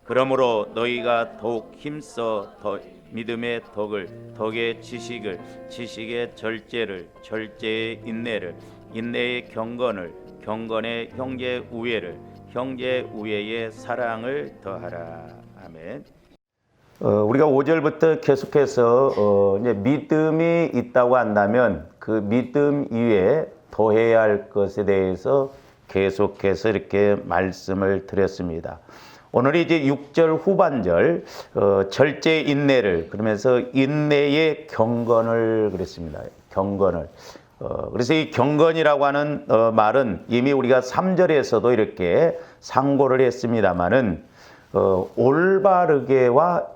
그러므로 너희가 더욱 힘써 믿음의 덕을, 덕의 지식을, 지식의 절제를, 절제의 인내를, 인내의 경건을, 경건의 형제 우애를, 형제 우애의 사랑을 더하라. 아멘. 우리가 5절부터 계속해서 이제 믿음이 있다고 한다면 그 믿음 이외에 더해야 할 것에 대해서 계속해서 이렇게 말씀을 드렸습니다. 오늘이 이제 6절 후반절 절제 인내를 그러면서 인내의 경건을 그랬습니다. 경건을. 그래서 이 경건이라고 하는 말은 이미 우리가 3절에서도 이렇게 상고를 했습니다마는 올바르게와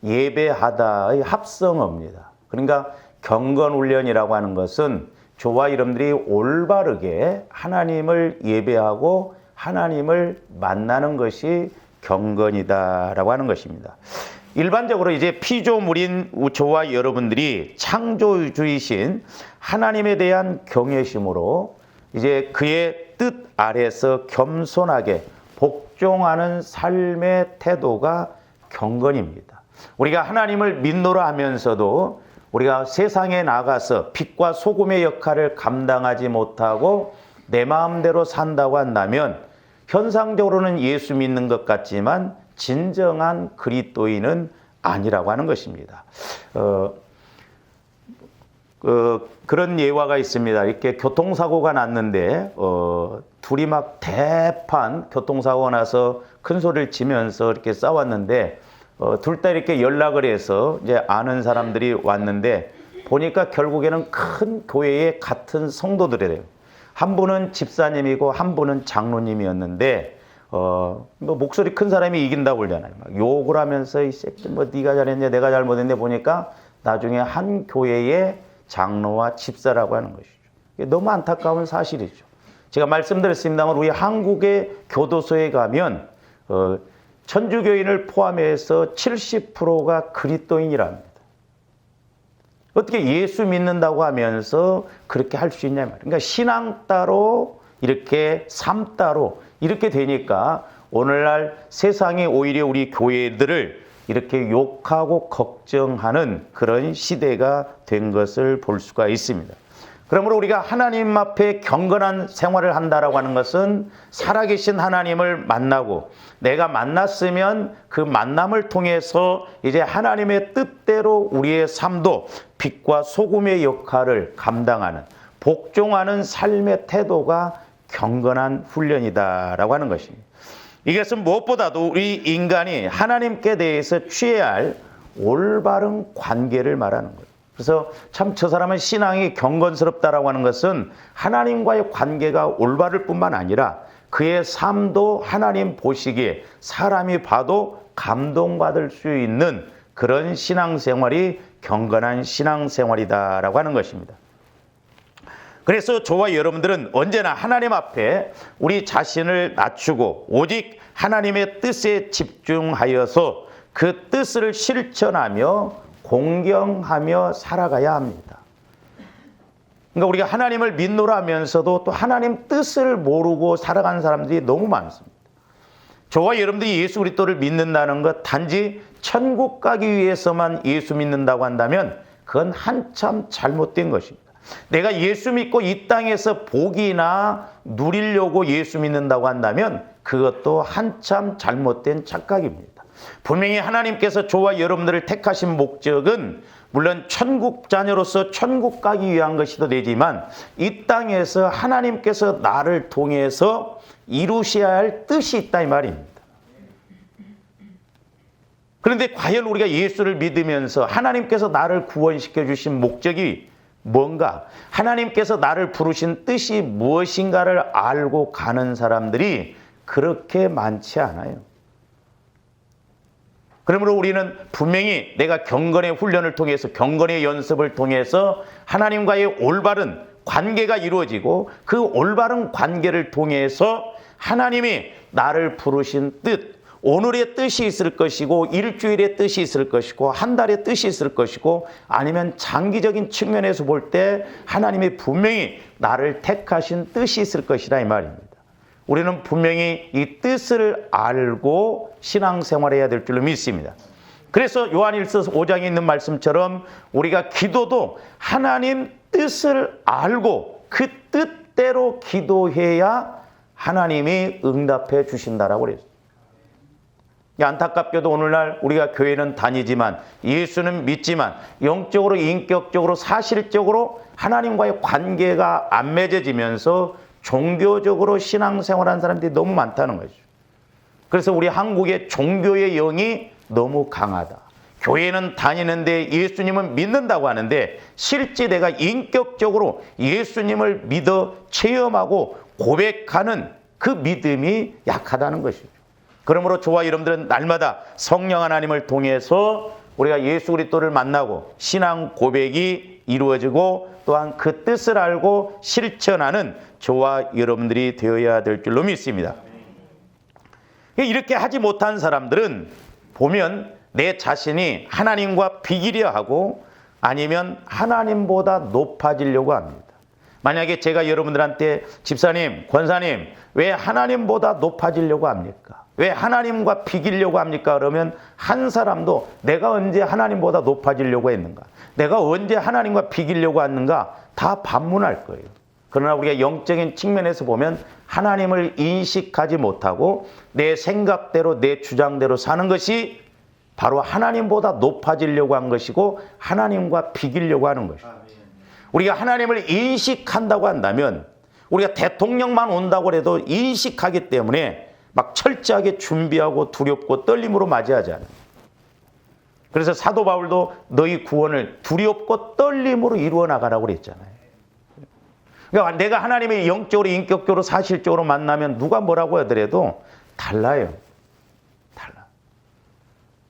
예배하다의 합성어입니다. 그러니까 경건훈련이라고 하는 것은 저와 여러분들이 올바르게 하나님을 예배하고 하나님을 만나는 것이 경건이다라고 하는 것입니다. 일반적으로 이제 피조물인 저와 여러분들이 창조주이신 하나님에 대한 경외심으로 이제 그의 뜻 아래서 겸손하게 복종하는 삶의 태도가 경건입니다. 우리가 하나님을 믿노라 하면서도 우리가 세상에 나가서 빛과 소금의 역할을 감당하지 못하고 내 마음대로 산다고 한다면 현상적으로는 예수 믿는 것 같지만 진정한 그리스도인은 아니라고 하는 것입니다. 그런 예화가 있습니다. 이렇게 교통사고가 났는데 둘이 막 대판 교통사고가 나서 큰 소리를 치면서 이렇게 싸웠는데 둘 다 이렇게 연락을 해서 이제 아는 사람들이 왔는데 보니까 결국에는 큰 교회의 같은 성도들이래요. 한 분은 집사님이고 한 분은 장로님이었는데 뭐 목소리 큰 사람이 이긴다고 그러잖아요. 막 욕을 하면서 이 새끼 뭐 네가 잘했냐 내가 잘못했냐 보니까 나중에 한 교회의 장로와 집사라고 하는 것이죠. 이게 너무 안타까운 사실이죠. 제가 말씀드렸습니다만 우리 한국의 교도소에 가면 천주교인을 포함해서 70%가 그리스도인이랍니다. 어떻게 예수 믿는다고 하면서 그렇게 할 수 있냐 말이에요. 그러니까 신앙 따로 이렇게 삶 따로 이렇게 되니까 오늘날 세상이 오히려 우리 교회들을 이렇게 욕하고 걱정하는 그런 시대가 된 것을 볼 수가 있습니다. 그러므로 우리가 하나님 앞에 경건한 생활을 한다라고 하는 것은 살아계신 하나님을 만나고 내가 만났으면 그 만남을 통해서 이제 하나님의 뜻대로 우리의 삶도 빛과 소금의 역할을 감당하는 복종하는 삶의 태도가 경건한 훈련이다라고 하는 것입니다. 이것은 무엇보다도 우리 인간이 하나님께 대해서 취해야 할 올바른 관계를 말하는 거예요. 그래서 참 저 사람은 신앙이 경건스럽다라고 하는 것은 하나님과의 관계가 올바를 뿐만 아니라 그의 삶도 하나님 보시기에 사람이 봐도 감동받을 수 있는 그런 신앙생활이 경건한 신앙생활이다라고 하는 것입니다. 그래서 저와 여러분들은 언제나 하나님 앞에 우리 자신을 낮추고 오직 하나님의 뜻에 집중하여서 그 뜻을 실천하며 공경하며 살아가야 합니다. 그러니까 우리가 하나님을 믿노라 하면서도 또 하나님 뜻을 모르고 살아가는 사람들이 너무 많습니다. 저와 여러분들이 예수 그리스도를 믿는다는 것 단지 천국 가기 위해서만 예수 믿는다고 한다면 그건 한참 잘못된 것입니다. 내가 예수 믿고 이 땅에서 복이나 누리려고 예수 믿는다고 한다면 그것도 한참 잘못된 착각입니다. 분명히 하나님께서 저와 여러분들을 택하신 목적은 물론 천국 자녀로서 천국 가기 위한 것이도 되지만 이 땅에서 하나님께서 나를 통해서 이루셔야 할 뜻이 있다 이 말입니다. 그런데 과연 우리가 예수를 믿으면서 하나님께서 나를 구원시켜 주신 목적이 뭔가, 하나님께서 나를 부르신 뜻이 무엇인가를 알고 가는 사람들이 그렇게 많지 않아요. 그러므로 우리는 분명히 내가 경건의 훈련을 통해서 경건의 연습을 통해서 하나님과의 올바른 관계가 이루어지고 그 올바른 관계를 통해서 하나님이 나를 부르신 뜻, 오늘의 뜻이 있을 것이고 일주일의 뜻이 있을 것이고 한 달의 뜻이 있을 것이고 아니면 장기적인 측면에서 볼 때 하나님이 분명히 나를 택하신 뜻이 있을 것이라 이 말입니다. 우리는 분명히 이 뜻을 알고 신앙생활해야 될 줄로 믿습니다. 그래서 요한일서 5장에 있는 말씀처럼 우리가 기도도 하나님 뜻을 알고 그 뜻대로 기도해야 하나님이 응답해 주신다라고 그랬어요. 안타깝게도 오늘날 우리가 교회는 다니지만 예수는 믿지만 영적으로 인격적으로 사실적으로 하나님과의 관계가 안 맺어지면서 종교적으로 신앙생활하는 사람들이 너무 많다는 거죠. 그래서 우리 한국의 종교의 영이 너무 강하다. 교회는 다니는데 예수님은 믿는다고 하는데 실제 내가 인격적으로 예수님을 믿어 체험하고 고백하는 그 믿음이 약하다는 것이죠. 그러므로 저와 여러분들은 날마다 성령 하나님을 통해서 우리가 예수 그리스도를 만나고 신앙 고백이 이루어지고 또한 그 뜻을 알고 실천하는 저와 여러분들이 되어야 될 줄로 믿습니다. 이렇게 하지 못한 사람들은 보면 내 자신이 하나님과 비기려 하고 아니면 하나님보다 높아지려고 합니다. 만약에 제가 여러분들한테 집사님, 권사님, 왜 하나님보다 높아지려고 합니까? 왜 하나님과 비기려고 합니까? 그러면 한 사람도 내가 언제 하나님보다 높아지려고 했는가? 내가 언제 하나님과 비기려고 했는가? 다 반문할 거예요. 그러나 우리가 영적인 측면에서 보면 하나님을 인식하지 못하고 내 생각대로 내 주장대로 사는 것이 바로 하나님보다 높아지려고 한 것이고 하나님과 비기려고 하는 것입니다. 우리가 하나님을 인식한다고 한다면 우리가 대통령만 온다고 해도 인식하기 때문에 막 철저하게 준비하고 두렵고 떨림으로 맞이하잖아요. 그래서 사도 바울도 너희 구원을 두렵고 떨림으로 이루어 나가라고 그랬잖아요. 그러니까 내가 하나님의 영적으로 인격적으로 사실적으로 만나면 누가 뭐라고 하더라도 달라요. 달라.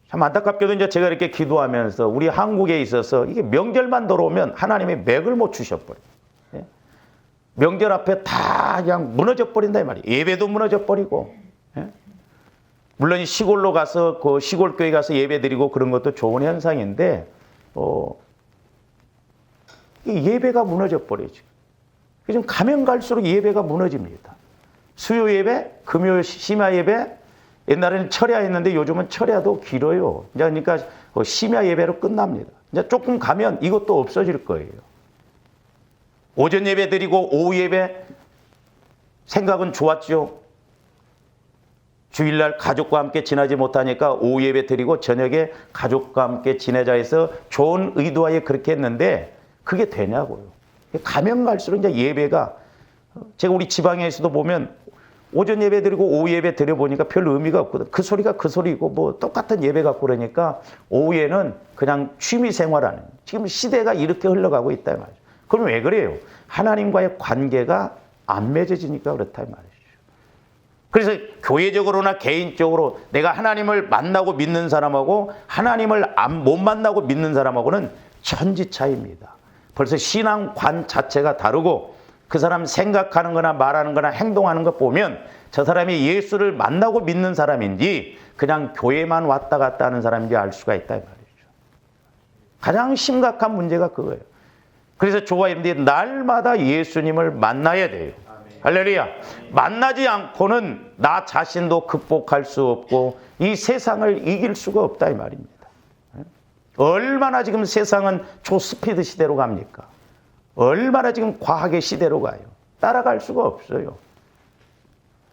참 안타깝게도 이제 제가 이렇게 기도하면서 우리 한국에 있어서 이게 명절만 들어오면 하나님이 맥을 못 주셔버려요. 명절 앞에 다 그냥 무너져 버린다 이 말이에요. 예배도 무너져 버리고. 물론 시골로 가서 그 시골 교회 가서 예배 드리고 그런 것도 좋은 현상인데 이 예배가 무너져 버리죠. 지금 가면 갈수록 예배가 무너집니다. 수요 예배, 금요 심야 예배, 옛날에는 철야했는데 요즘은 철야도 길어요. 그러니까 심야 예배로 끝납니다. 이제 조금 가면 이것도 없어질 거예요. 오전 예배 드리고 오후 예배 생각은 좋았죠. 주일날 가족과 함께 지내지 못하니까 오후 예배 드리고 저녁에 가족과 함께 지내자 해서 좋은 의도하에 그렇게 했는데 그게 되냐고요. 가면 갈수록 이제 예배가 제가 우리 지방에서도 보면 오전 예배 드리고 오후 예배 드려보니까 별 의미가 없거든. 그 소리가 그 소리고 뭐 똑같은 예배 갖고 그러니까 오후에는 그냥 취미 생활하는 지금 시대가 이렇게 흘러가고 있다 말이죠. 그럼 왜 그래요? 하나님과의 관계가 안 맺어지니까 그렇다 말이죠. 그래서 교회적으로나 개인적으로 내가 하나님을 만나고 믿는 사람하고 하나님을 못 만나고 믿는 사람하고는 천지 차이입니다. 벌써 신앙관 자체가 다르고 그 사람 생각하는 거나 말하는 거나 행동하는 것 보면 저 사람이 예수를 만나고 믿는 사람인지 그냥 교회만 왔다 갔다 하는 사람인지 알 수가 있다 이 말이죠. 가장 심각한 문제가 그거예요. 그래서 저와 여러분들이 날마다 예수님을 만나야 돼요. 할렐루야. 만나지 않고는 나 자신도 극복할 수 없고 이 세상을 이길 수가 없다 이 말입니다. 얼마나 지금 세상은 초스피드 시대로 갑니까? 얼마나 지금 과학의 시대로 가요. 따라갈 수가 없어요.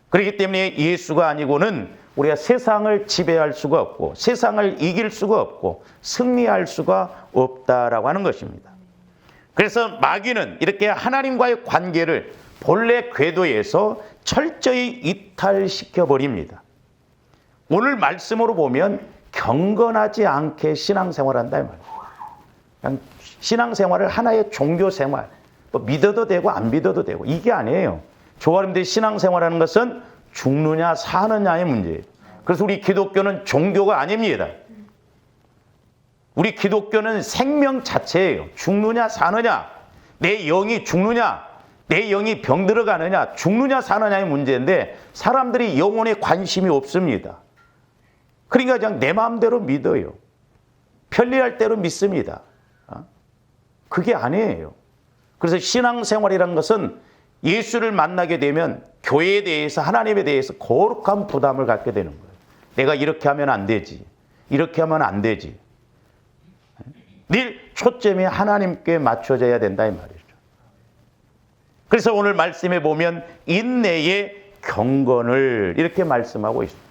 그렇기 때문에 예수가 아니고는 우리가 세상을 지배할 수가 없고 세상을 이길 수가 없고 승리할 수가 없다라고 하는 것입니다. 그래서 마귀는 이렇게 하나님과의 관계를 본래 궤도에서 철저히 이탈시켜 버립니다. 오늘 말씀으로 보면 경건하지 않게 신앙생활한다 이 말이에요. 그냥 신앙생활을 하나의 종교생활, 뭐 믿어도 되고 안 믿어도 되고 이게 아니에요. 저와 여러분들이 신앙생활하는 것은 죽느냐 사느냐의 문제예요. 그래서 우리 기독교는 종교가 아닙니다. 우리 기독교는 생명 자체예요. 죽느냐 사느냐, 내 영이 죽느냐, 내 영이 병들어가느냐, 죽느냐 사느냐의 문제인데 사람들이 영혼에 관심이 없습니다. 그러니까 그냥 내 마음대로 믿어요. 편리할 대로 믿습니다. 그게 아니에요. 그래서 신앙생활이라는 것은 예수를 만나게 되면 교회에 대해서, 하나님에 대해서 거룩한 부담을 갖게 되는 거예요. 내가 이렇게 하면 안 되지. 이렇게 하면 안 되지. 늘 초점이 하나님께 맞춰져야 된다 이 말이죠. 그래서 오늘 말씀에 보면 인내의 경건을 이렇게 말씀하고 있습니다.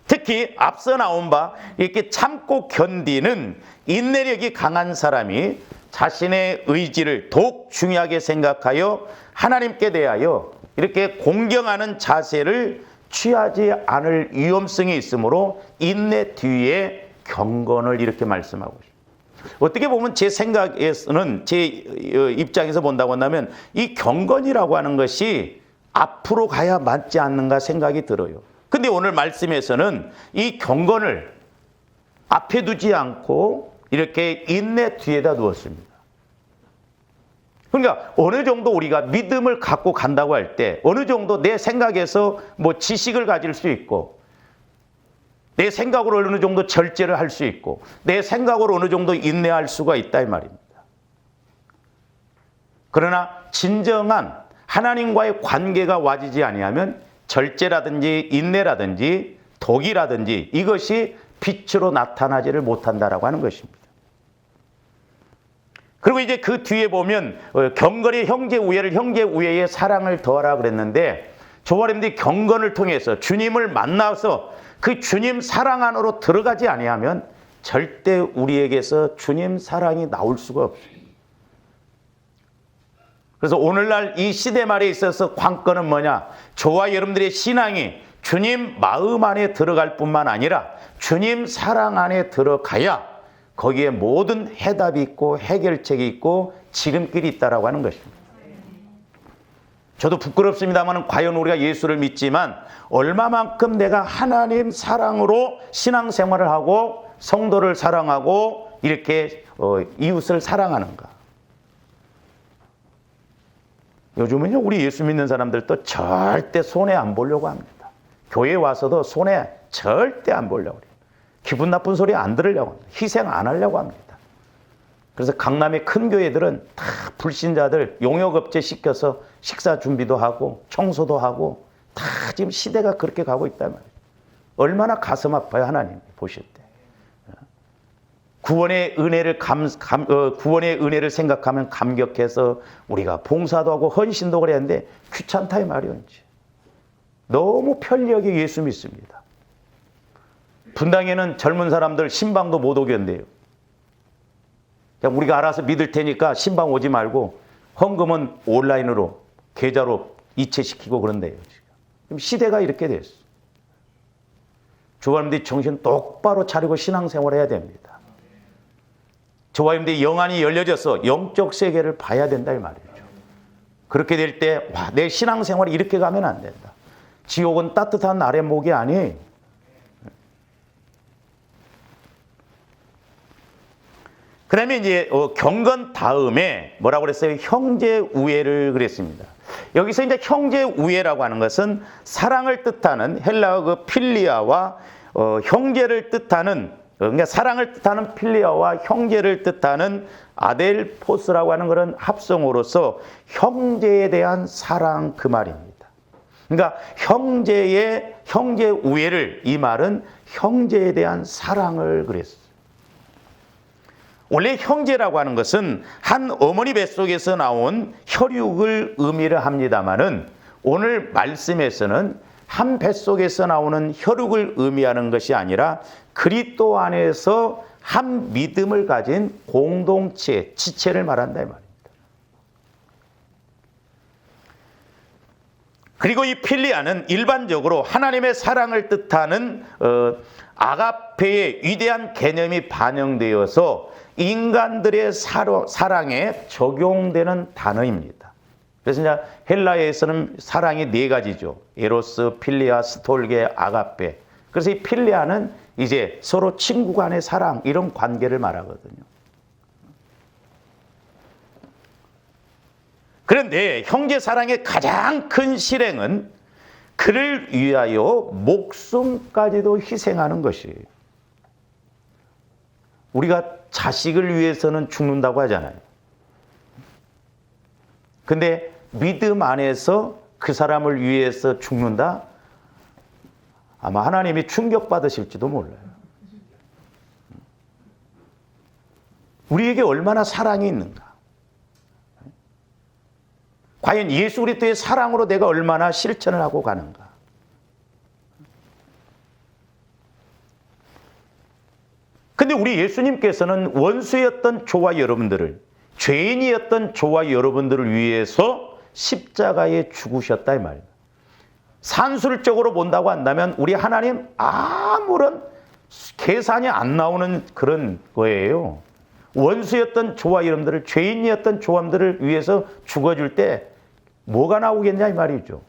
특히 앞서 나온 바 이렇게 참고 견디는 인내력이 강한 사람이 자신의 의지를 더욱 중요하게 생각하여 하나님께 대하여 이렇게 공경하는 자세를 취하지 않을 위험성이 있으므로 인내 뒤에 경건을 이렇게 말씀하고 있습니다. 어떻게 보면 제 생각에서는, 제 입장에서 본다고 한다면 이 경건이라고 하는 것이 앞으로 가야 맞지 않는가 생각이 들어요. 근데 오늘 말씀에서는 이 경건을 앞에 두지 않고 이렇게 인내 뒤에다 두었습니다. 그러니까 어느 정도 우리가 믿음을 갖고 간다고 할 때 어느 정도 내 생각에서 뭐 지식을 가질 수 있고 내 생각으로 어느 정도 절제를 할 수 있고 내 생각으로 어느 정도 인내할 수가 있다 이 말입니다. 그러나 진정한 하나님과의 관계가 와지지 아니하면 절제라든지 인내라든지 독이라든지 이것이 빛으로 나타나지를 못한다라고 하는 것입니다. 그리고 이제 그 뒤에 보면 경건이 형제 우애를 형제 우애에 사랑을 더하라 그랬는데 조바님들이 경건을 통해서 주님을 만나서 그 주님 사랑 안으로 들어가지 아니하면 절대 우리에게서 주님 사랑이 나올 수가 없어요. 그래서 오늘날 이 시대 말에 있어서 관건은 뭐냐? 저와 여러분들의 신앙이 주님 마음 안에 들어갈 뿐만 아니라 주님 사랑 안에 들어가야 거기에 모든 해답이 있고 해결책이 있고 지름길이 있다라고 하는 것입니다. 저도 부끄럽습니다만 과연 우리가 예수를 믿지만 얼마만큼 내가 하나님 사랑으로 신앙생활을 하고 성도를 사랑하고 이렇게 이웃을 사랑하는가. 요즘은요 우리 예수 믿는 사람들도 절대 손해 안 보려고 합니다. 교회에 와서도 손해 절대 안 보려고 해요. 기분 나쁜 소리 안 들으려고 합니다. 희생 안 하려고 합니다. 그래서 강남의 큰 교회들은 다 불신자들 용역업체 시켜서 식사 준비도 하고 청소도 하고 다 지금 시대가 그렇게 가고 있단 말이에요. 얼마나 가슴 아파요 하나님 보실 때. 구원의 은혜를 생각하면 감격해서 우리가 봉사도 하고 헌신도 그랬는데 귀찮다 이 말이에요. 이제. 너무 편리하게 예수 믿습니다. 분당에는 젊은 사람들 신방도 못 오게 한대요. 그냥 우리가 알아서 믿을 테니까 신방 오지 말고 헌금은 온라인으로 계좌로 이체시키고 그런대요. 지금 시대가 이렇게 됐어. 주님들이 정신 똑바로 차리고 신앙생활 해야 됩니다. 주님들이 영안이 열려져서 영적 세계를 봐야 된다 이 말이죠. 그렇게 될 때 내 신앙생활이 이렇게 가면 안 된다. 지옥은 따뜻한 아랫목이 아니. 그러면 이제 경건 다음에 뭐라고 그랬어요? 형제 우애를 그랬습니다. 여기서 이제 형제 우애라고 하는 것은 사랑을 뜻하는 헬라어 그 필리아와 형제를 뜻하는 그러니까 사랑을 뜻하는 필리아와 형제를 뜻하는 아델포스라고 하는 그런 합성어로서 형제에 대한 사랑 그 말입니다. 그러니까 형제 우애를 이 말은 형제에 대한 사랑을 그랬어요. 원래 형제라고 하는 것은 한 어머니 뱃속에서 나온 혈육을 의미를 합니다마는 오늘 말씀에서는 한 뱃속에서 나오는 혈육을 의미하는 것이 아니라 그리스도 안에서 한 믿음을 가진 공동체, 지체를 말한다 이 말입니다. 그리고 이 필리아는 일반적으로 하나님의 사랑을 뜻하는 아가페의 위대한 개념이 반영되어서 인간들의 사랑에 적용되는 단어입니다. 그래서 이제 헬라에서는 사랑이 네 가지죠. 에로스, 필리아, 스톨게, 아가페. 그래서 이 필리아는 이제 서로 친구 간의 사랑 이런 관계를 말하거든요. 그런데 형제 사랑의 가장 큰 실행은 그를 위하여 목숨까지도 희생하는 것이에요. 우리가 자식을 위해서는 죽는다고 하잖아요. 근데 믿음 안에서 그 사람을 위해서 죽는다? 아마 하나님이 충격받으실지도 몰라요. 우리에게 얼마나 사랑이 있는가? 과연 예수 그리스도의 사랑으로 내가 얼마나 실천을 하고 가는가? 근데 우리 예수님께서는 원수였던 저와 여러분들을, 죄인이었던 저와 여러분들을 위해서 십자가에 죽으셨다 이 말이에요. 산술적으로 본다고 한다면 우리 하나님 아무런 계산이 안 나오는 그런 거예요. 원수였던 저와 여러분들을, 죄인이었던 저와 여러분들을 위해서 죽어줄 때 뭐가 나오겠냐 이 말이죠.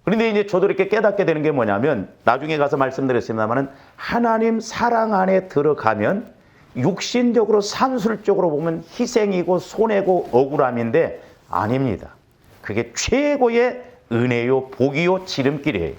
그런데 이제 저도 이렇게 깨닫게 되는 게 뭐냐면, 나중에 가서 말씀드렸습니다만 하나님 사랑 안에 들어가면 육신적으로 산술적으로 보면 희생이고 손해고 억울함인데 아닙니다. 그게 최고의 은혜요, 복이요, 지름길이에요.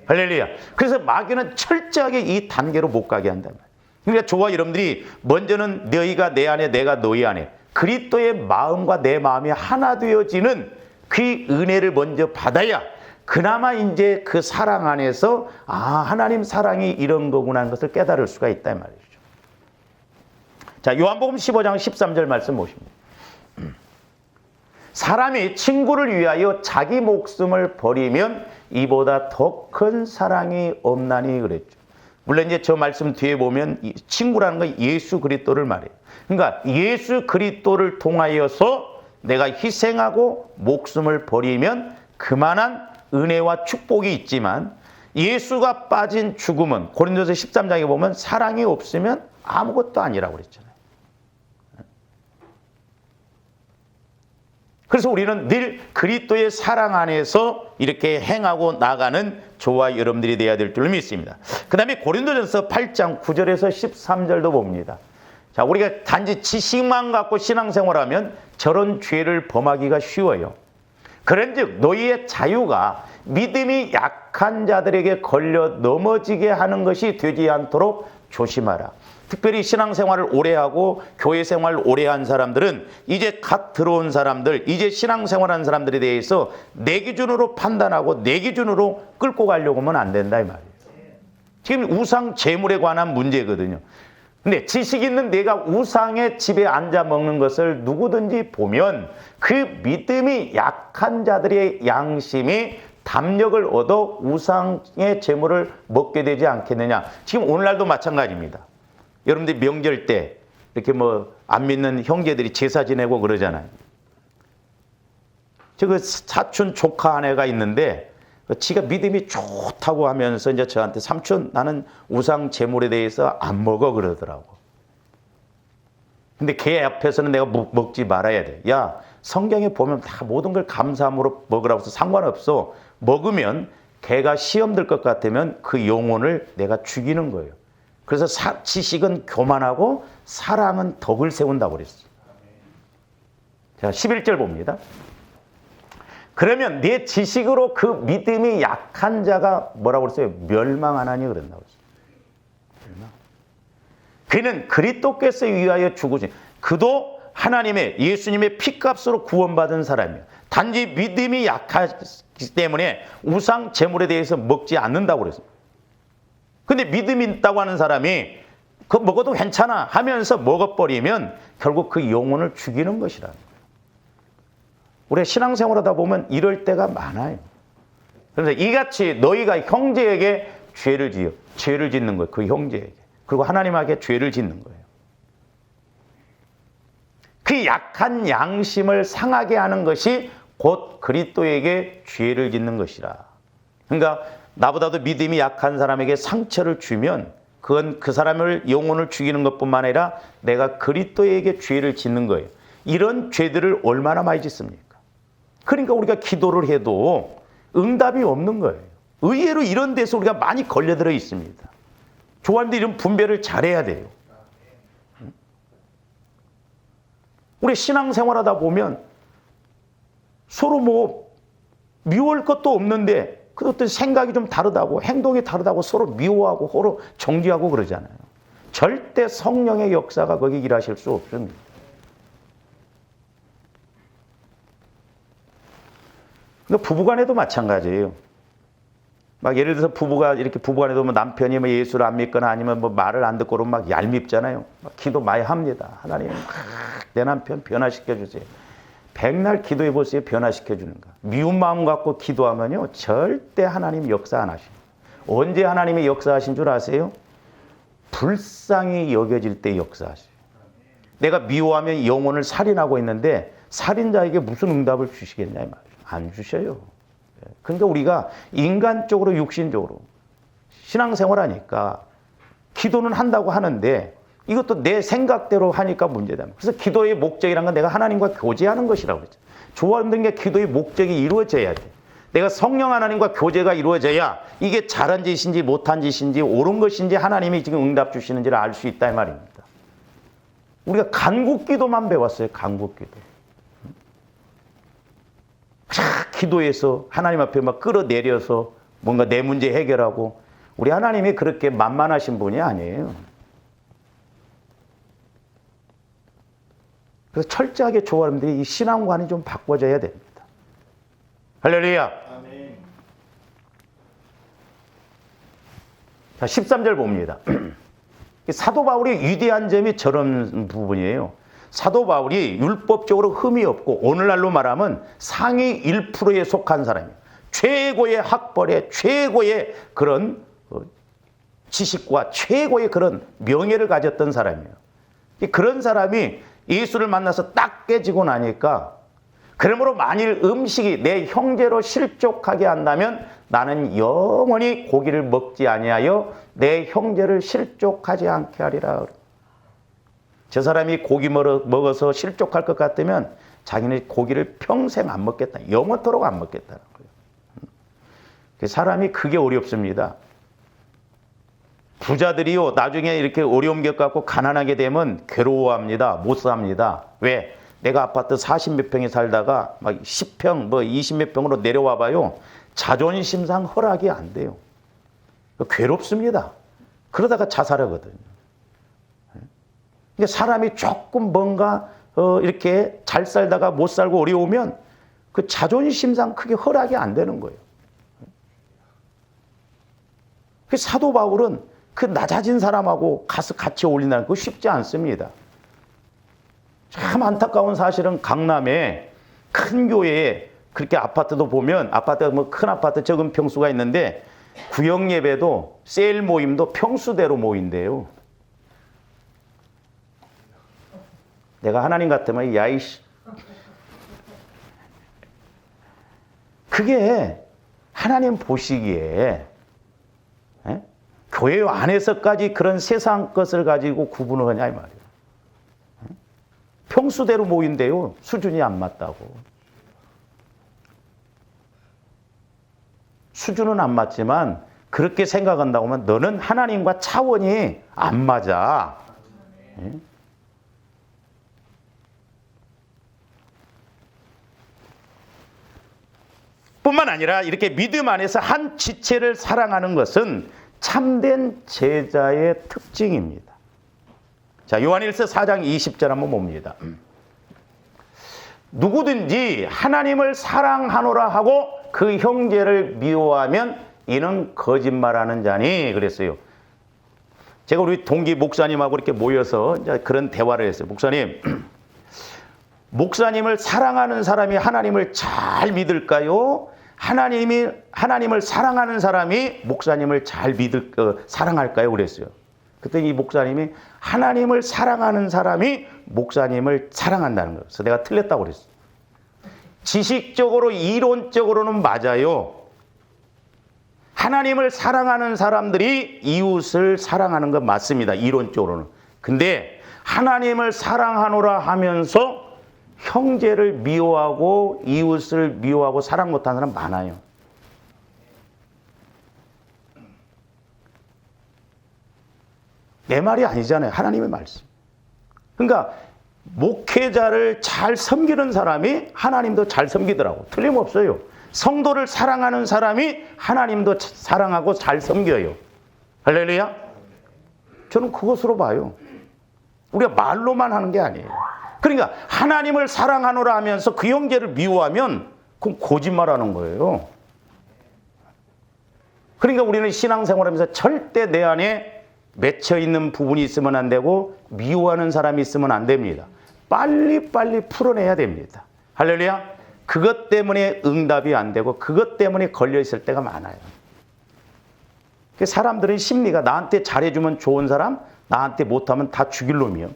할렐루야. 그래서 마귀는 철저하게 이 단계로 못 가게 한단 말이에요. 그러니까 저와 여러분들이 먼저는 너희가 내 안에, 내가 너희 안에, 그리스도의 마음과 내 마음이 하나 되어지는 그 은혜를 먼저 받아야 그나마 이제 그 사랑 안에서 하나님 사랑이 이런 거구나 하는 것을 깨달을 수가 있다 이 말이죠. 자, 요한복음 15장 13절 말씀 보십니다. 사람이 친구를 위하여 자기 목숨을 버리면 이보다 더 큰 사랑이 없나니 그랬죠. 물론 이제 저 말씀 뒤에 보면 친구라는 건 예수 그리스도를 말해요. 그러니까 예수 그리스도를 통하여서 내가 희생하고 목숨을 버리면 그만한 은혜와 축복이 있지만, 예수가 빠진 죽음은 고린도서 13장에 보면 사랑이 없으면 아무것도 아니라고 그랬잖아요. 그래서 우리는 늘 그리스도의 사랑 안에서 이렇게 행하고 나가는 저와 여러분들이 되어야 될 줄 믿습니다. 그 다음에 고린도전서 8장 9절에서 13절도 봅니다. 자, 우리가 단지 지식만 갖고 신앙생활하면 저런 죄를 범하기가 쉬워요. 그런즉 너희의 자유가 믿음이 약한 자들에게 걸려 넘어지게 하는 것이 되지 않도록 조심하라. 특별히 신앙생활을 오래 하고 교회 생활을 오래 한 사람들은 이제 갓 들어온 사람들, 이제 신앙생활하는 사람들에 대해서 내 기준으로 판단하고 내 기준으로 끌고 가려고 하면 안 된다 이 말이에요. 지금 우상 제물에 관한 문제거든요. 근데 지식 있는 내가 우상의 집에 앉아 먹는 것을 누구든지 보면 그 믿음이 약한 자들의 양심이 담력을 얻어 우상의 제물을 먹게 되지 않겠느냐. 지금 오늘날도 마찬가지입니다. 여러분들 명절 때 이렇게 안 믿는 형제들이 제사 지내고 그러잖아요. 저 그 사촌 조카 아내가 있는데 지가 믿음이 좋다고 하면서 이제 저한테 삼촌 나는 우상 제물에 대해서 안 먹어 그러더라고. 근데 걔 앞에서는 내가 먹지 말아야 돼. 야, 성경에 보면 다 모든 걸 감사함으로 먹으라고 해서 상관없어. 먹으면 걔가 시험 들 것 같으면 그 영혼을 내가 죽이는 거예요. 그래서 지식은 교만하고 사랑은 덕을 세운다고 그랬어요. 자, 11절 봅니다. 그러면 내 지식으로 그 믿음이 약한 자가 뭐라고 그랬어요? 멸망하나니 그런다고 그랬어요. 그는 그리스도께서 위하여 죽으신, 그도 하나님의 예수님의 피값으로 구원받은 사람이에요. 단지 믿음이 약하기 때문에 우상 제물에 대해서 먹지 않는다고 그랬어요. 근데 믿음이 있다고 하는 사람이 그거 먹어도 괜찮아 하면서 먹어버리면 결국 그 영혼을 죽이는 것이라. 우리가 신앙생활하다 보면 이럴 때가 많아요. 그래서 이같이 너희가 형제에게 죄를 짓는 거예요. 그 형제에게. 그리고 하나님에게 죄를 짓는 거예요. 그 약한 양심을 상하게 하는 것이 곧 그리스도에게 죄를 짓는 것이라. 그러니까 나보다도 믿음이 약한 사람에게 상처를 주면 그건 그 사람을 영혼을 죽이는 것뿐만 아니라 내가 그리스도에게 죄를 짓는 거예요. 이런 죄들을 얼마나 많이 짓습니까? 그러니까 우리가 기도를 해도 응답이 없는 거예요. 의외로 이런 데서 우리가 많이 걸려들어 있습니다. 조합들 이런 분별을 잘해야 돼요. 우리 신앙생활하다 보면 서로 미워할 것도 없는데 그 어떤 생각이 좀 다르다고 행동이 다르다고 서로 미워하고 서로 정죄하고 그러잖아요. 절대 성령의 역사가 거기 일하실 수 없습니다. 그러니까 부부간에도 마찬가지예요. 막 예를 들어서 부부가 이렇게 부부간에도 뭐 남편이 뭐 예수를 안 믿거나 아니면 뭐 말을 안 듣고 그러면 막 얄밉잖아요. 막 기도 많이 합니다. 하나님, 내 남편 변화시켜 주세요. 백날 기도해 보세요. 변화시켜 주는가. 미운 마음 갖고 기도하면요, 절대 하나님 역사 안 하십니다. 언제 하나님이 역사하신 줄 아세요? 불쌍히 여겨질 때 역사하셔요. 내가 미워하면 영혼을 살인하고 있는데 살인자에게 무슨 응답을 주시겠냐 이 말이에요. 안 주셔요. 그러니까 우리가 인간적으로 육신적으로 신앙생활하니까 기도는 한다고 하는데 이것도 내 생각대로 하니까 문제다. 그래서 기도의 목적이란 건 내가 하나님과 교제하는 것이라고 그랬죠. 조화롭는 게 기도의 목적이 이루어져야 돼. 내가 성령 하나님과 교제가 이루어져야 이게 잘한 짓인지 못한 짓인지 옳은 것인지 하나님이 지금 응답 주시는지를 알 수 있다 이 말입니다. 우리가 간국기도만 배웠어요. 간국기도. 기도해서 하나님 앞에 막 끌어내려서 뭔가 내 문제 해결하고 우리 하나님이 그렇게 만만하신 분이 아니에요. 그래서 철저하게 조화람들이 이 신앙관이 좀 바꿔져야 됩니다. 할렐루야. 아멘. 자, 13절 봅니다. 사도 바울이 위대한 점이 저런 부분이에요. 사도 바울이 율법적으로 흠이 없고 오늘날로 말하면 상위 1%에 속한 사람이에요. 최고의 학벌에 최고의 그런 지식과 최고의 그런 명예를 가졌던 사람이에요. 그런 사람이 예수를 만나서 딱 깨지고 나니까 그러므로 만일 음식이 내 형제로 실족하게 한다면 나는 영원히 고기를 먹지 아니하여 내 형제를 실족하지 않게 하리라. 저 사람이 고기 먹어서 실족할 것 같으면 자기는 고기를 평생 안 먹겠다. 영원토록 안 먹겠다는 거예요. 사람이 그게 어렵습니다. 부자들이요, 나중에 이렇게 어려움 겪고 가난하게 되면 괴로워합니다. 못 삽니다. 왜? 내가 아파트 40몇 평에 살다가 막 10평, 뭐 20몇 평으로 내려와 봐요. 자존심상 허락이 안 돼요. 괴롭습니다. 그러다가 자살하거든요. 그러니까 사람이 조금 뭔가 이렇게 잘 살다가 못 살고 어려우면 그 자존심상 크게 허락이 안 되는 거예요. 그 사도 바울은 그 낮아진 사람하고 가서 같이 어울린다는 거 쉽지 않습니다. 참 안타까운 사실은 강남에 큰 교회에 그렇게 아파트도 보면 아파트가 뭐 큰 아파트 적은 평수가 있는데 구역 예배도 세일 모임도 평수대로 모인대요. 내가 하나님 같으면 야이씨. 그게 하나님 보시기에 교회 안에서까지 그런 세상 것을 가지고 구분을 하냐 이 말이에요. 평수대로 모인대요. 수준이 안 맞다고. 수준은 안 맞지만 그렇게 생각한다고 하면 너는 하나님과 차원이 안 맞아. 뿐만 아니라 이렇게 믿음 안에서 한 지체를 사랑하는 것은 참된 제자의 특징입니다. 자, 요한일서 4장 20절 한번 봅니다. 누구든지 하나님을 사랑하노라 하고 그 형제를 미워하면 이는 거짓말하는 자니 그랬어요. 제가 우리 동기 목사님하고 이렇게 모여서 이제 그런 대화를 했어요. 목사님, 목사님을 사랑하는 사람이 하나님을 잘 믿을까요? 하나님을 사랑하는 사람이 목사님을 잘 사랑할까요? 그랬어요. 그랬더니 이 목사님이 하나님을 사랑하는 사람이 목사님을 사랑한다는 거예요. 그래서 내가 틀렸다고 그랬어요. 지식적으로 이론적으로는 맞아요. 하나님을 사랑하는 사람들이 이웃을 사랑하는 건 맞습니다. 이론적으로는. 근데 하나님을 사랑하노라 하면서 형제를 미워하고 이웃을 미워하고 사랑 못하는 사람 많아요. 내 말이 아니잖아요. 하나님의 말씀. 그러니까 목회자를 잘 섬기는 사람이 하나님도 잘 섬기더라고. 틀림없어요. 성도를 사랑하는 사람이 하나님도 사랑하고 잘 섬겨요. 할렐루야. 저는 그것으로 봐요. 우리가 말로만 하는 게 아니에요. 그러니까 하나님을 사랑하노라 하면서 그 형제를 미워하면 그럼 거짓말하는 거예요. 그러니까 우리는 신앙생활하면서 절대 내 안에 맺혀 있는 부분이 있으면 안 되고 미워하는 사람이 있으면 안 됩니다. 빨리빨리 풀어내야 됩니다. 할렐루야. 그것 때문에 응답이 안 되고 그것 때문에 걸려 있을 때가 많아요. 사람들의 심리가 나한테 잘해주면 좋은 사람, 나한테 못하면 다 죽일 놈이에요.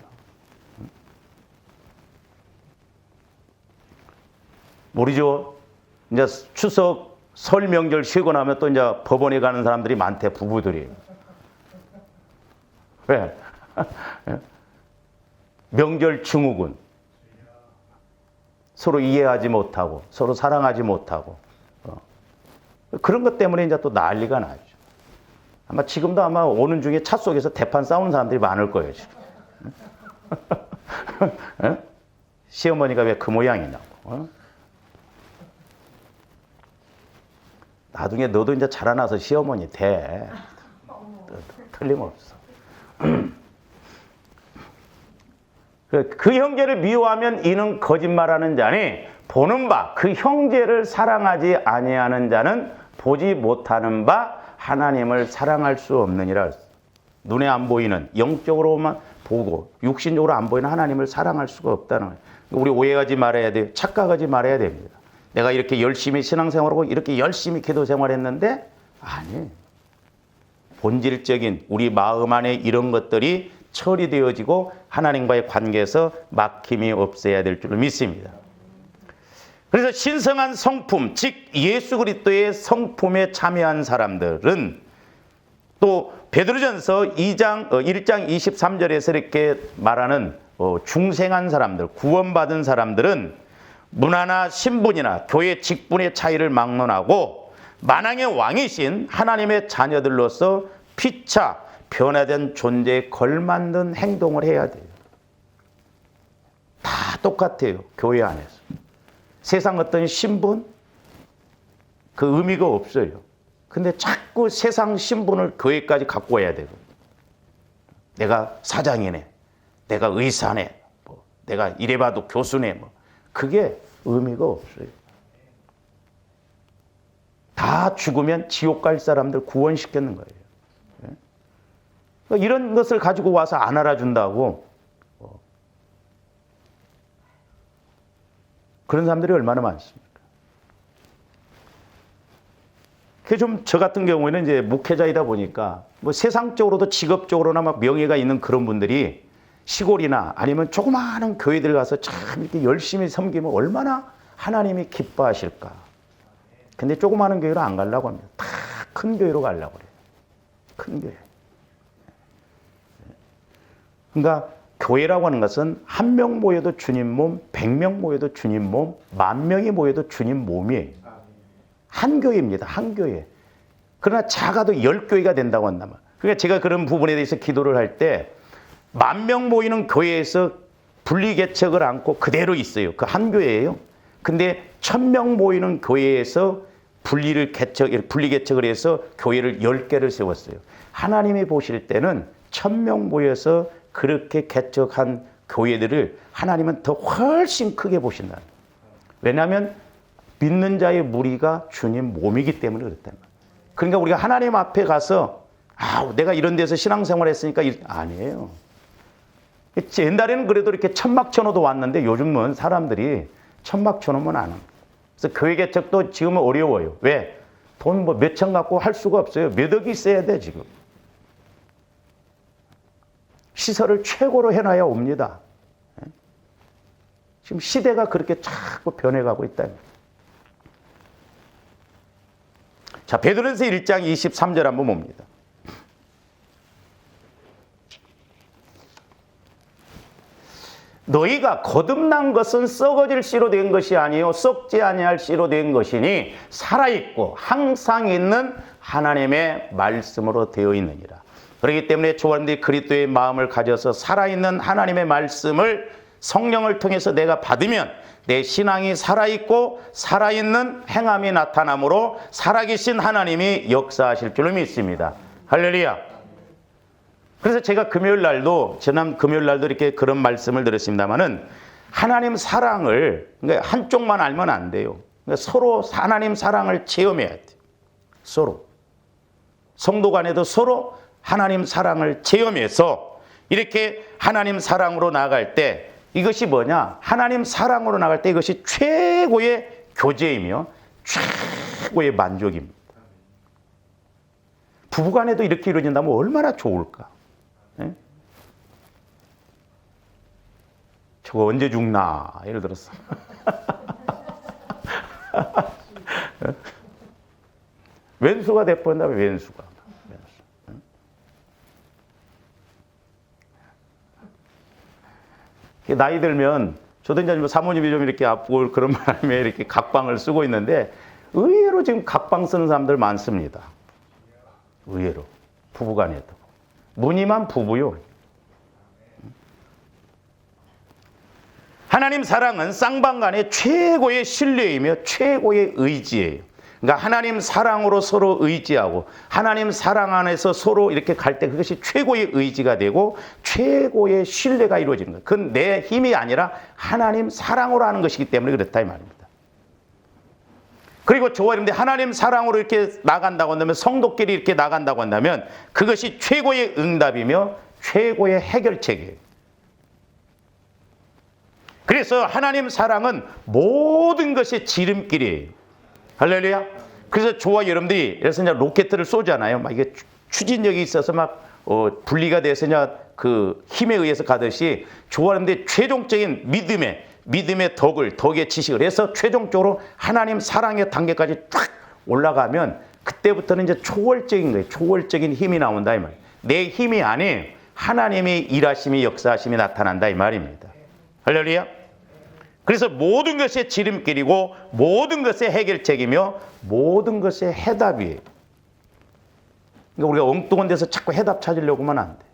모르죠. 이제 추석 설 명절 쉬고 나면 또 이제 법원에 가는 사람들이 많대, 부부들이. 왜? 명절 증후군. 서로 이해하지 못하고, 서로 사랑하지 못하고. 그런 것 때문에 이제 또 난리가 나죠. 아마 지금도 아마 오는 중에 차 속에서 대판 싸우는 사람들이 많을 거예요, 지금. 시어머니가 왜 그 모양이냐고. 나중에 너도 이제 자라나서 시어머니 돼. 틀림없어. 그 형제를 미워하면 이는 거짓말하는 자니 보는 바 그 형제를 사랑하지 아니하는 자는 보지 못하는 바 하나님을 사랑할 수 없느니라. 눈에 안 보이는, 영적으로만 보고 육신적으로 안 보이는 하나님을 사랑할 수가 없다는 거예요. 우리 오해하지 말아야 돼요. 착각하지 말아야 됩니다. 내가 이렇게 열심히 신앙생활하고 이렇게 열심히 기도생활했는데 아니, 본질적인 우리 마음 안에 이런 것들이 처리되어지고 하나님과의 관계에서 막힘이 없어야 될 줄로 믿습니다. 그래서 신성한 성품, 즉 예수 그리스도의 성품에 참여한 사람들은 또 베드로전서 1장 23절에서 이렇게 말하는 중생한 사람들, 구원받은 사람들은 문화나 신분이나 교회 직분의 차이를 막론하고 만왕의 왕이신 하나님의 자녀들로서 피차 변화된 존재에 걸맞는 행동을 해야 돼요. 다 똑같아요. 교회 안에서. 세상 어떤 신분? 그 의미가 없어요. 근데 자꾸 세상 신분을 교회까지 갖고 와야 되고. 내가 사장이네. 내가 의사네. 내가 이래봐도 교수네. 그게 의미가 없어요. 다 죽으면 지옥 갈 사람들 구원시키는 거예요. 그러니까 이런 것을 가지고 와서 안 알아준다고. 그런 사람들이 얼마나 많습니까? 그 좀 저 같은 경우에는 이제 목회자이다 보니까 뭐 세상적으로도 직업적으로나 막 명예가 있는 그런 분들이 시골이나 아니면 조그마한 교회들 가서 참 이렇게 열심히 섬기면 얼마나 하나님이 기뻐하실까. 근데 조그마한 교회로 안 가려고 합니다. 다 큰 교회로 가려고 그래요. 큰 교회. 그러니까 교회라고 하는 것은 한 명 모여도 주님 몸, 100명 모여도 주님 몸, 10,000명이 모여도 주님 몸이에요. 한 교회입니다. 한 교회. 그러나 작아도 10교회가 된다고 한다면. 그러니까 제가 그런 부분에 대해서 기도를 할 때 10,000명 모이는 교회에서 분리개척을 않고 그대로 있어요. 그 한 교회예요. 근데 1,000명 모이는 교회에서 분리개척을 해서 교회를 10개를 세웠어요. 하나님이 보실 때는 1,000명 모여서 그렇게 개척한 교회들을 하나님은 더 훨씬 크게 보신다. 왜냐하면 믿는 자의 무리가 주님 몸이기 때문에 그렇다는 거예요. 그러니까 우리가 하나님 앞에 가서 내가 이런 데서 신앙생활 했으니까 아니에요. 옛날에는 그래도 이렇게 천막천호도 왔는데 요즘은 사람들이 천막천호면 안 합니다. 그래서 교회 개척도 지금은 어려워요. 왜? 돈 몇천 갖고 할 수가 없어요. 몇 억이 있어야 돼 지금. 시설을 최고로 해놔야 옵니다. 지금 시대가 그렇게 자꾸 변해가고 있다. 자, 베드로전서 1장 23절 한번 봅니다. 너희가 거듭난 것은 썩어질 씨로 된 것이 아니요 썩지 아니할 씨로 된 것이니 살아있고 항상 있는 하나님의 말씀으로 되어 있느니라. 그렇기 때문에 조원들이 그리스도의 마음을 가져서 살아있는 하나님의 말씀을 성령을 통해서 내가 받으면 내 신앙이 살아있고 살아있는 행함이 나타나므로 살아계신 하나님이 역사하실 줄로 믿습니다. 할렐루야. 그래서 제가 지난 금요일 날도 이렇게 그런 말씀을 드렸습니다만은 하나님 사랑을 그러니까 한쪽만 알면 안 돼요. 그러니까 서로 하나님 사랑을 체험해야 돼. 서로. 성도 간에도 서로 하나님 사랑을 체험해서 이렇게 하나님 사랑으로 나아갈 때 이것이 뭐냐? 하나님 사랑으로 나갈 때 이것이 최고의 교제이며 최고의 만족입니다. 부부간에도 이렇게 이루어진다면 얼마나 좋을까? 예? 저거 언제 죽나? 예를 들어서. 왼수가 돼버린다면 왼수가. 나이 들면 저도 이제 사모님이 좀 이렇게 아프고 그런 바람에 이렇게 각방을 쓰고 있는데 의외로 지금 각방 쓰는 사람들 많습니다. 의외로 부부간에도 무늬만 부부요. 하나님 사랑은 쌍방간의 최고의 신뢰이며 최고의 의지예요. 그러니까 하나님 사랑으로 서로 의지하고 하나님 사랑 안에서 서로 이렇게 갈 때 그것이 최고의 의지가 되고 최고의 신뢰가 이루어지는 거예요. 그건 내 힘이 아니라 하나님 사랑으로 하는 것이기 때문에 그렇다 이 말입니다. 그리고 저와 여러분들 하나님 사랑으로 이렇게 나간다고 한다면 성도끼리 이렇게 나간다고 한다면 그것이 최고의 응답이며 최고의 해결책이에요. 그래서 하나님 사랑은 모든 것의 지름길이에요. 할렐루야. 그래서 저와 여러분들이 그래서 이제 로켓을 쏘잖아요. 막 이게 추진력이 있어서 막 분리가 돼서 이제 그 힘에 의해서 가듯이 저와 여러분들이 최종적인 믿음의 덕의 지식을 해서 최종적으로 하나님 사랑의 단계까지 탁 올라가면 그때부터는 이제 초월적인 거예요. 초월적인 힘이 나온다 이 말이에요. 내 힘이 아니에요. 하나님의 일하심이 역사하심이 나타난다 이 말입니다. 할렐루야. 그래서 모든 것의 지름길이고 모든 것의 해결책이며 모든 것의 해답이에요. 그러니까 우리가 엉뚱한 데서 자꾸 해답 찾으려고 하면 안 돼.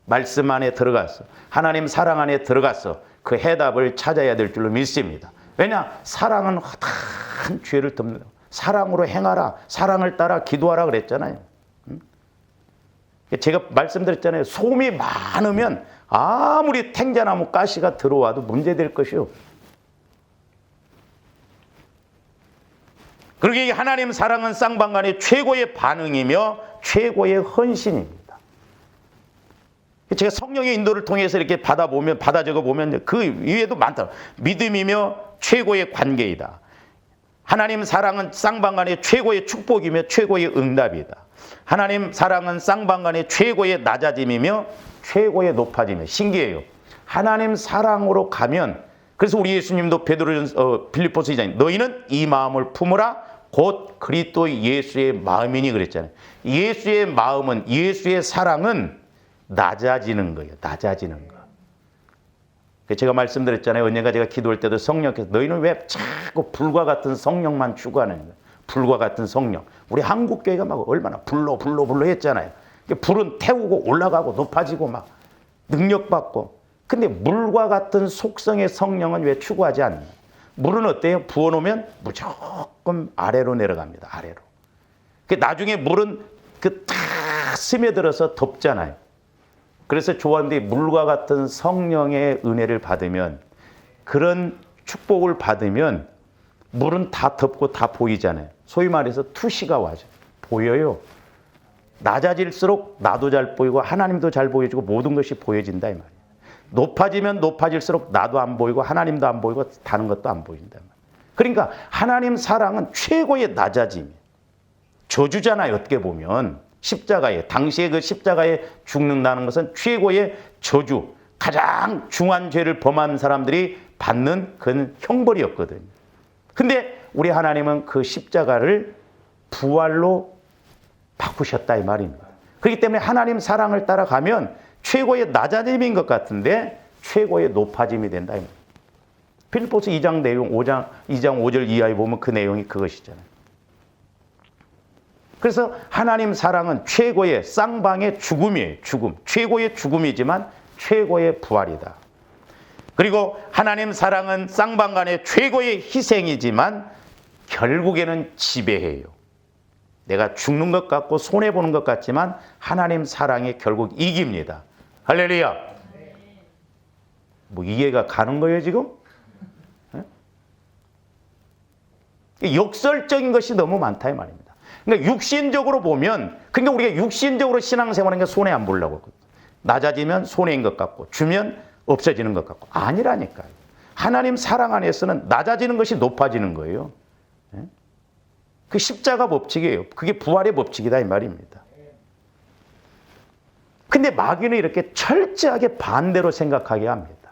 말씀 안에 들어가서 하나님 사랑 안에 들어가서 그 해답을 찾아야 될 줄로 믿습니다. 왜냐? 사랑은 허다한 죄를 덮는다. 사랑으로 행하라. 사랑을 따라 기도하라 그랬잖아요. 제가 말씀드렸잖아요. 소음이 많으면 아무리 탱자나무 가시가 들어와도 문제될 것이요. 그리고 이 하나님 사랑은 쌍방간의 최고의 반응이며 최고의 헌신입니다. 제가 성령의 인도를 통해서 이렇게 받아 적어보면 그 위에도 많다. 믿음이며 최고의 관계이다. 하나님 사랑은 쌍방간의 최고의 축복이며 최고의 응답이다. 하나님 사랑은 쌍방간의 최고의 낮아짐이며 최고의 높아짐이에요. 신기해요. 하나님 사랑으로 가면 그래서 우리 예수님도 빌립보서 2장 너희는 이 마음을 품으라 곧 그리스도 예수의 마음이니 그랬잖아요. 예수의 마음은 예수의 사랑은 낮아지는 거예요. 낮아지는 거. 제가 말씀드렸잖아요. 언젠가 제가 기도할 때도 성령께서 너희는 왜 자꾸 불과 같은 성령만 추구하는 거야. 불과 같은 성령. 우리 한국 교회가 막 얼마나 불러 했잖아요. 불은 태우고 올라가고 높아지고 막 능력받고. 근데 물과 같은 속성의 성령은 왜 추구하지 않나? 물은 어때요? 부어놓으면 무조건 아래로 내려갑니다. 아래로. 나중에 물은 딱 스며들어서 덮잖아요. 그래서 조한들이 물과 같은 성령의 은혜를 받으면 그런 축복을 받으면 물은 다 덮고 다 보이잖아요. 소위 말해서 투시가 와죠. 보여요. 낮아질수록 나도 잘 보이고 하나님도 잘 보여지고 모든 것이 보여진다 이 말이에요. 높아지면 높아질수록 나도 안 보이고 하나님도 안 보이고 다른 것도 안 보인다. 그러니까 하나님 사랑은 최고의 낮아짐이에요. 저주잖아요. 어떻게 보면 십자가에 당시에 그 십자가에 죽는다는 것은 최고의 저주, 가장 중한 죄를 범한 사람들이 받는 그런 형벌이었거든요. 근데 우리 하나님은 그 십자가를 부활로 바꾸셨다 이 말입니다. 그렇기 때문에 하나님 사랑을 따라가면 최고의 낮아짐인 것 같은데 최고의 높아짐이 된다. 빌립보서 2장 내용 2장 5절 이하에 보면 그 내용이 그것이잖아요. 그래서 하나님 사랑은 최고의 쌍방의 죽음이에요. 죽음. 최고의 죽음이지만 최고의 부활이다. 그리고 하나님 사랑은 쌍방간의 최고의 희생이지만 결국에는 지배해요. 내가 죽는 것 같고 손해보는 것 같지만 하나님 사랑이 결국 이깁니다. 할렐루야. 뭐 이해가 가는 거예요 지금? 역설적인 것이 너무 많다 이 말입니다. 그러니까 육신적으로 보면, 그러니까 우리가 육신적으로 신앙생활하는 게 손해 안 보려고 하거든요. 낮아지면 손해인 것 같고 주면 없어지는 것 같고, 아니라니까요. 하나님 사랑 안에서는 낮아지는 것이 높아지는 거예요. 그 십자가 법칙이에요. 그게 부활의 법칙이다 이 말입니다. 근데 마귀는 이렇게 철저하게 반대로 생각하게 합니다.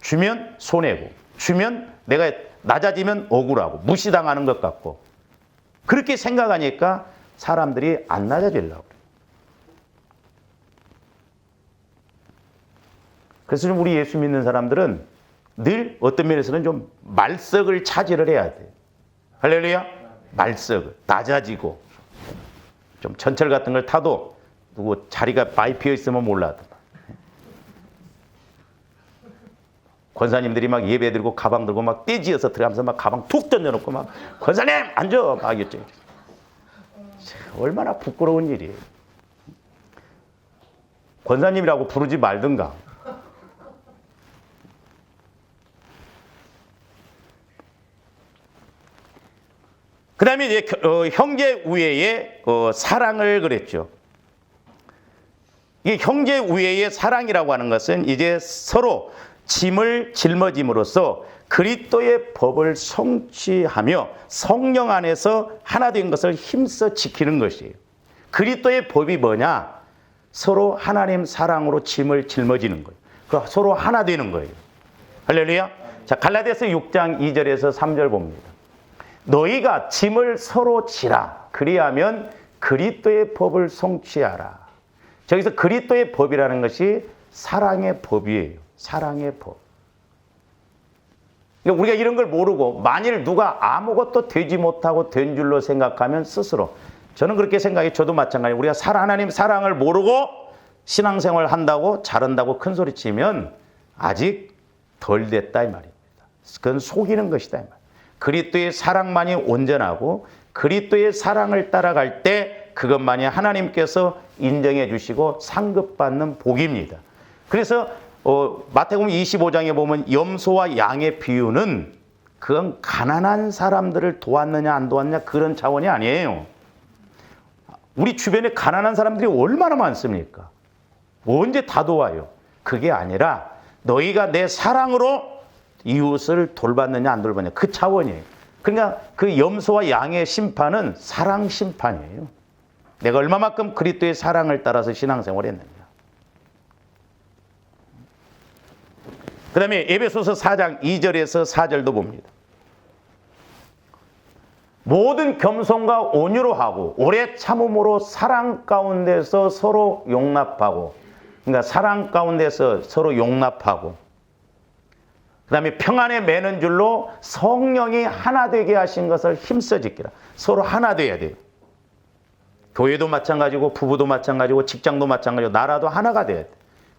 주면 손해고, 주면 내가 낮아지면 억울하고 무시당하는 것 같고, 그렇게 생각하니까 사람들이 안 낮아지려고 그래요. 그래서 좀 우리 예수 믿는 사람들은 늘 어떤 면에서는 좀 말석을 차지를 해야 돼요. 할렐루야? 말석을. 낮아지고 좀 전철 같은 걸 타도 누구 자리가 많이 비어 있으면 몰라도 권사님들이 막 예배 드리고 가방 들고 막 떼지어서 들어가면서 막 가방 툭 던져놓고 막 권사님 앉아 막 이랬죠. 얼마나 부끄러운 일이에요. 권사님이라고 부르지 말든가. 그 다음에 이제 형제 우애의 사랑을 그랬죠. 이 형제 우애의 사랑이라고 하는 것은 이제 서로 짐을 짊어짐으로써 그리스도의 법을 성취하며 성령 안에서 하나 된 것을 힘써 지키는 것이에요. 그리스도의 법이 뭐냐? 서로 하나님 사랑으로 짐을 짊어지는 거예요. 서로 하나 되는 거예요. 할렐루야. 자, 갈라디아서 6장 2절에서 3절 봅니다. 너희가 짐을 서로 지라. 그리하면 그리스도의 법을 성취하라. 저기서 그리스도의 법이라는 것이 사랑의 법이에요. 사랑의 법. 그러니까 우리가 이런 걸 모르고 만일 누가 아무것도 되지 못하고 된 줄로 생각하면 스스로, 저는 그렇게 생각해. 저도 마찬가지예요. 우리가 하나님 사랑을 모르고 신앙생활 한다고 잘한다고 큰 소리 치면 아직 덜 됐다 이 말입니다. 그건 속이는 것이다 이 말. 그리스도의 사랑만이 온전하고 그리스도의 사랑을 따라갈 때 그것만이 하나님께서 인정해 주시고 상급받는 복입니다. 그래서 마태복음 25장에 보면 염소와 양의 비유는 그건 가난한 사람들을 도왔느냐 안 도왔느냐 그런 차원이 아니에요. 우리 주변에 가난한 사람들이 얼마나 많습니까? 언제 다 도와요. 그게 아니라 너희가 내 사랑으로 이웃을 돌봤느냐 안 돌봤느냐 그 차원이에요. 그러니까 그 염소와 양의 심판은 사랑 심판이에요. 내가 얼마만큼 그리스도의 사랑을 따라서 신앙생활을 했느냐. 그 다음에 에베소서 4장 2절에서 4절도 봅니다. 모든 겸손과 온유로 하고 오래 참음으로 사랑 가운데서 서로 용납하고, 그러니까 사랑 가운데서 서로 용납하고, 그 다음에 평안에 매는 줄로 성령이 하나 되게 하신 것을 힘써 지키라. 서로 하나 돼야 돼요. 교회도 마찬가지고 부부도 마찬가지고 직장도 마찬가지고 나라도 하나가 돼야 돼.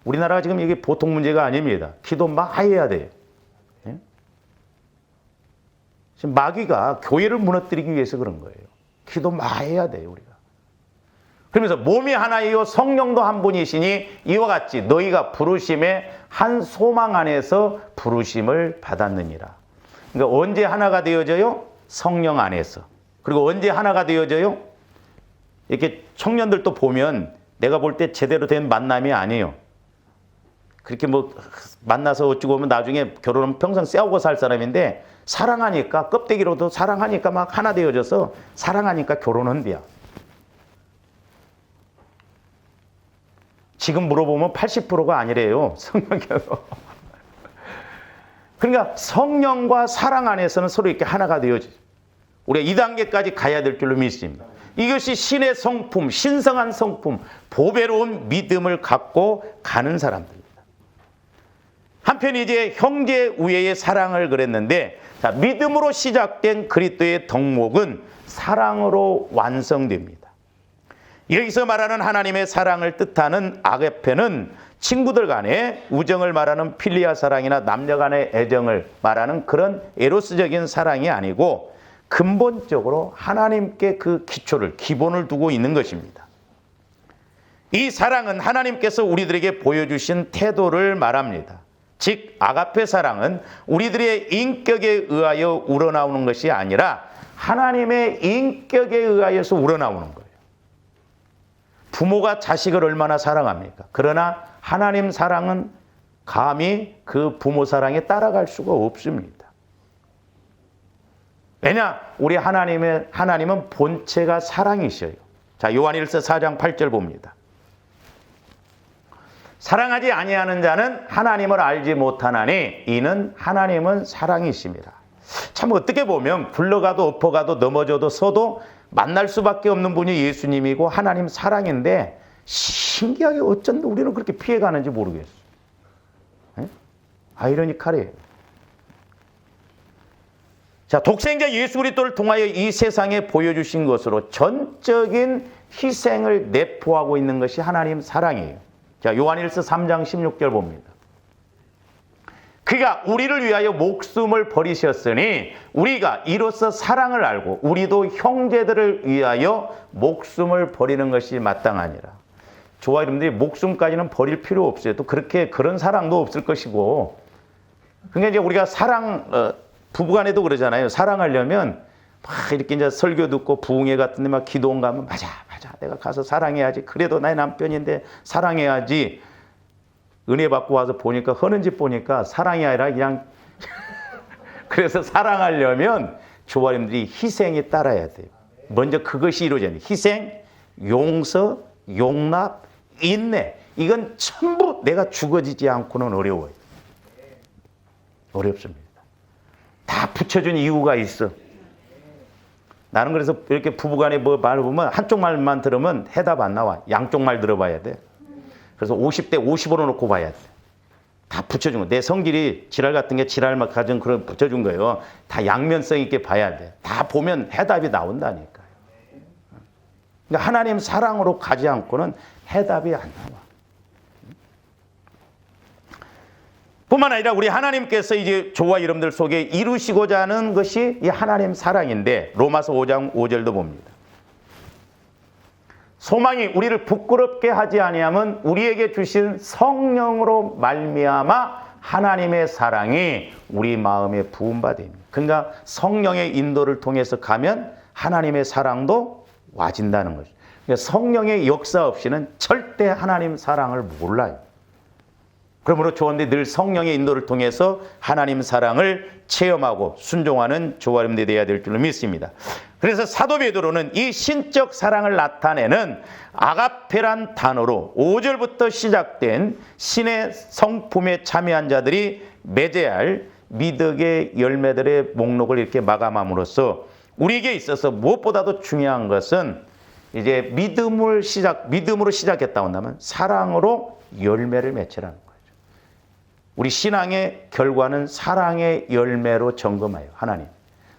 우리나라가 지금 이게 보통 문제가 아닙니다. 기도 많이 해야 돼요. 예? 지금 마귀가 교회를 무너뜨리기 위해서 그런 거예요. 기도 많이 해야 돼요, 우리가. 그러면서 몸이 하나이요 성령도 한 분이시니 이와 같이 너희가 부르심의 한 소망 안에서 부르심을 받았느니라. 그러니까 언제 하나가 되어져요? 성령 안에서. 그리고 언제 하나가 되어져요? 이렇게 청년들도 보면 내가 볼 때 제대로 된 만남이 아니에요. 그렇게 뭐 만나서 어찌고 보면 나중에 결혼하면 평생 싸우고 살 사람인데 사랑하니까 껍데기로도 사랑하니까 막 하나 되어져서 사랑하니까 결혼한대요. 지금 물어보면 80%가 아니래요. 성령께서. 그러니까 성령과 사랑 안에서는 서로 이렇게 하나가 되어지죠. 우리가 2단계까지 가야 될 줄로 믿습니다. 이것이 신의 성품, 신성한 성품, 보배로운 믿음을 갖고 가는 사람들입니다. 한편 이제 형제 우애의 사랑을 그랬는데, 자, 믿음으로 시작된 그리스도의 덕목은 사랑으로 완성됩니다. 여기서 말하는 하나님의 사랑을 뜻하는 아가페는 친구들 간의 우정을 말하는 필리아 사랑이나 남녀 간의 애정을 말하는 그런 에로스적인 사랑이 아니고 근본적으로 하나님께 그 기초를, 기본을 두고 있는 것입니다. 이 사랑은 하나님께서 우리들에게 보여주신 태도를 말합니다. 즉 아가페 사랑은 우리들의 인격에 의하여 우러나오는 것이 아니라 하나님의 인격에 의하여서 우러나오는 거예요. 부모가 자식을 얼마나 사랑합니까? 그러나 하나님 사랑은 감히 그 부모 사랑에 따라갈 수가 없습니다. 왜냐? 우리 하나님은 본체가 사랑이셔요. 자, 요한일서 4장 8절 봅니다. 사랑하지 아니하는 자는 하나님을 알지 못하나니 이는 하나님은 사랑이십니다. 참 어떻게 보면 굴러가도 엎어가도 넘어져도 서도 만날 수밖에 없는 분이 예수님이고 하나님 사랑인데 신기하게 어쩐 우리는 그렇게 피해가는지 모르겠어요. 아이러니컬해요. 자, 독생자 예수 그리스도를 통하여 이 세상에 보여주신 것으로 전적인 희생을 내포하고 있는 것이 하나님 사랑이에요. 자, 요한일서 3장 16절 봅니다. 그가 우리를 위하여 목숨을 버리셨으니 우리가 이로써 사랑을 알고 우리도 형제들을 위하여 목숨을 버리는 것이 마땅하니라. 저와 여러분들이 목숨까지는 버릴 필요 없어요. 또 그런 사랑도 없을 것이고. 그러니까 이제 우리가 부부간에도 그러잖아요. 사랑하려면 막 이렇게 이제 설교 듣고 부흥회 같은 데 막 기도원 가면 맞아. 내가 가서 사랑해야지. 그래도 나의 남편인데 사랑해야지. 은혜 받고 와서 보니까 하는 짓 보니까 사랑이 아니라 그냥 그래서 사랑하려면 조아님들이 희생이 따라야 돼요. 먼저 그것이 이루어져야 돼요. 희생, 용서, 용납, 인내. 이건 전부 내가 죽어지지 않고는 어려워요. 어렵습니다. 다 붙여준 이유가 있어. 나는 그래서 이렇게 부부간에 뭐 말을 보면 한쪽 말만 들으면 해답 안 나와. 양쪽 말 들어봐야 돼. 그래서 50대 50으로 놓고 봐야 돼. 다 붙여준 거. 내 성질이 지랄 같은 게 지랄만 가진 그런 붙여준 거예요. 다 양면성 있게 봐야 돼. 다 보면 해답이 나온다니까요. 그러니까 하나님 사랑으로 가지 않고는 해답이 안 나와. 뿐만 아니라 우리 하나님께서 이제 저와 여러분들 속에 이루시고자 하는 것이 이 하나님 사랑인데 로마서 5장 5절도 봅니다. 소망이 우리를 부끄럽게 하지 아니하면 우리에게 주신 성령으로 말미암아 하나님의 사랑이 우리 마음에 부음받습니다. 그러니까 성령의 인도를 통해서 가면 하나님의 사랑도 와진다는 거죠. 그러니까 성령의 역사 없이는 절대 하나님 사랑을 몰라요. 그러므로 조원들이 늘 성령의 인도를 통해서 하나님 사랑을 체험하고 순종하는 조와 여러분들이 되어야 될 줄로 믿습니다. 그래서 사도 베드로는 이 신적 사랑을 나타내는 아가페란 단어로 5절부터 시작된 신의 성품에 참여한 자들이 맺어야 미덕의 열매들의 목록을 이렇게 마감함으로써 우리에게 있어서 무엇보다도 중요한 것은 이제 믿음으로 시작했다고 한다면 사랑으로 열매를 맺으라는 거예요. 우리 신앙의 결과는 사랑의 열매로 점검해요. 하나님.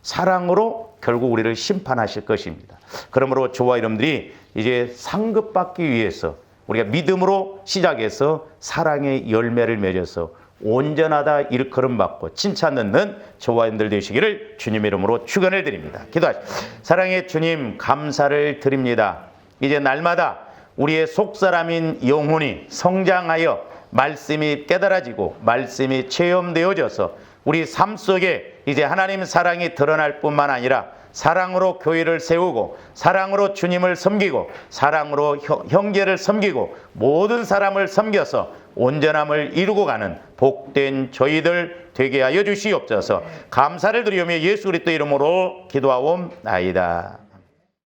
사랑으로 결국 우리를 심판하실 것입니다. 그러므로 저와 여러분들이 이제 상급받기 위해서 우리가 믿음으로 시작해서 사랑의 열매를 맺어서 온전하다 일컬음 받고 칭찬 듣는 저와 여러분들 되시기를 주님의 이름으로 축원을 드립니다. 기도하시죠. 사랑의 주님 감사를 드립니다. 이제 날마다 우리의 속사람인 영혼이 성장하여 말씀이 깨달아지고 말씀이 체험되어져서 우리 삶 속에 이제 하나님 사랑이 드러날 뿐만 아니라 사랑으로 교회를 세우고 사랑으로 주님을 섬기고 사랑으로 형제를 섬기고 모든 사람을 섬겨서 온전함을 이루고 가는 복된 저희들 되게 하여 주시옵소서. 감사를 드리오며 예수 그리스도 이름으로 기도하옵나이다.